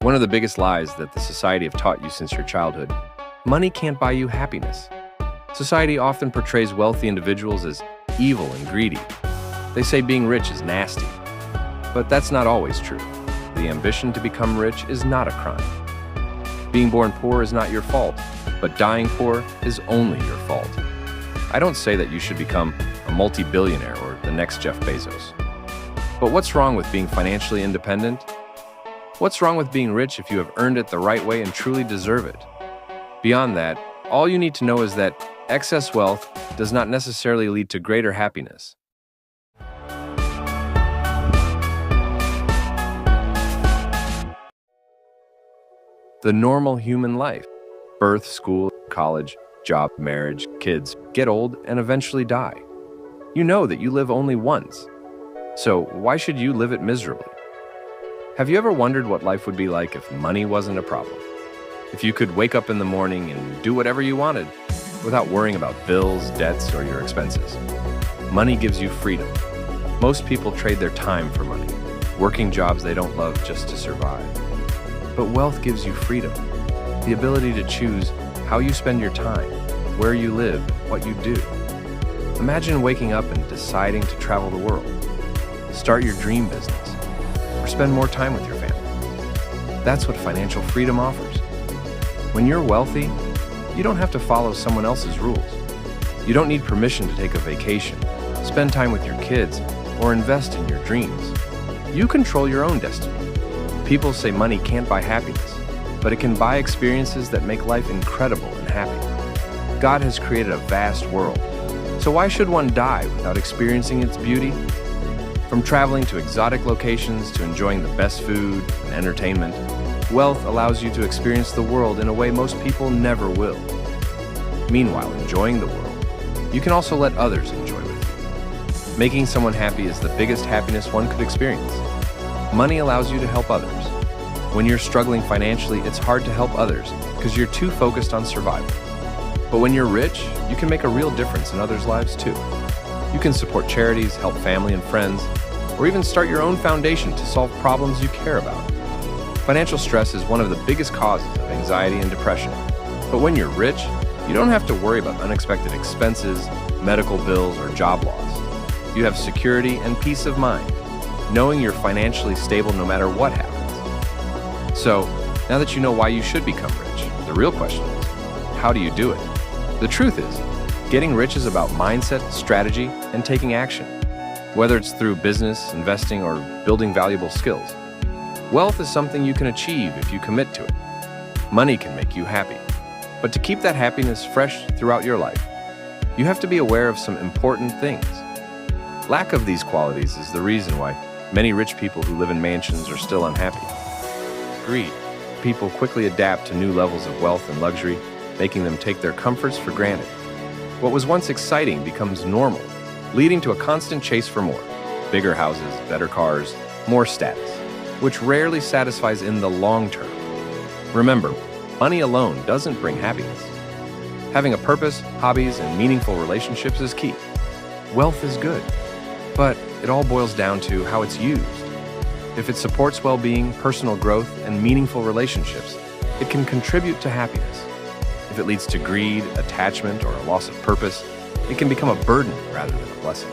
One of the biggest lies that the society have taught you since your childhood: money can't buy you happiness. Society often portrays wealthy individuals as evil and greedy. They say being rich is nasty. But that's not always true. The ambition to become rich is not a crime. Being born poor is not your fault, but dying poor is only your fault. I don't say that you should become a multi-billionaire or the next Jeff Bezos. But what's wrong with being financially independent? What's wrong with being rich if you have earned it the right way and truly deserve it? Beyond that, all you need to know is that excess wealth does not necessarily lead to greater happiness. The normal human life: birth, school, college, job, marriage, kids, get old, and eventually die. You know that you live only once. So why should you live it miserably? Have you ever wondered what life would be like if money wasn't a problem? If you could wake up in the morning and do whatever you wanted without worrying about bills, debts, or your expenses? Money gives you freedom. Most people trade their time for money, working jobs they don't love just to survive. But wealth gives you freedom, the ability to choose how you spend your time, where you live, what you do. Imagine waking up and deciding to travel the world, start your dream business, or spend more time with your family. That's what financial freedom offers. When you're wealthy, you don't have to follow someone else's rules. You don't need permission to take a vacation, spend time with your kids, or invest in your dreams. You control your own destiny. People say money can't buy happiness, but it can buy experiences that make life incredible and happy. God has created a vast world, so why should one die without experiencing its beauty? From traveling to exotic locations to enjoying the best food and entertainment, wealth allows you to experience the world in a way most people never will. Meanwhile, enjoying the world, you can also let others enjoy with you. Making someone happy is the biggest happiness one could experience. Money allows you to help others. When you're struggling financially, it's hard to help others because you're too focused on survival. But when you're rich, you can make a real difference in others' lives too. You can support charities, help family and friends, or even start your own foundation to solve problems you care about. Financial stress is one of the biggest causes of anxiety and depression. But when you're rich, you don't have to worry about unexpected expenses, medical bills, or job loss. You have security and peace of mind, knowing you're financially stable no matter what happens. So, now that you know why you should become rich, the real question is, how do you do it? The truth is, getting rich is about mindset, strategy, and taking action. Whether it's through business, investing, or building valuable skills. Wealth is something you can achieve if you commit to it. Money can make you happy. But to keep that happiness fresh throughout your life, you have to be aware of some important things. Lack of these qualities is the reason why many rich people who live in mansions are still unhappy. Greed. People quickly adapt to new levels of wealth and luxury, making them take their comforts for granted. What was once exciting becomes normal, leading to a constant chase for more. Bigger houses, better cars, more status, which rarely satisfies in the long term. Remember, money alone doesn't bring happiness. Having a purpose, hobbies, and meaningful relationships is key. Wealth is good, but it all boils down to how it's used. If it supports well-being, personal growth, and meaningful relationships, it can contribute to happiness. If it leads to greed, attachment, or a loss of purpose, it can become a burden rather than a blessing.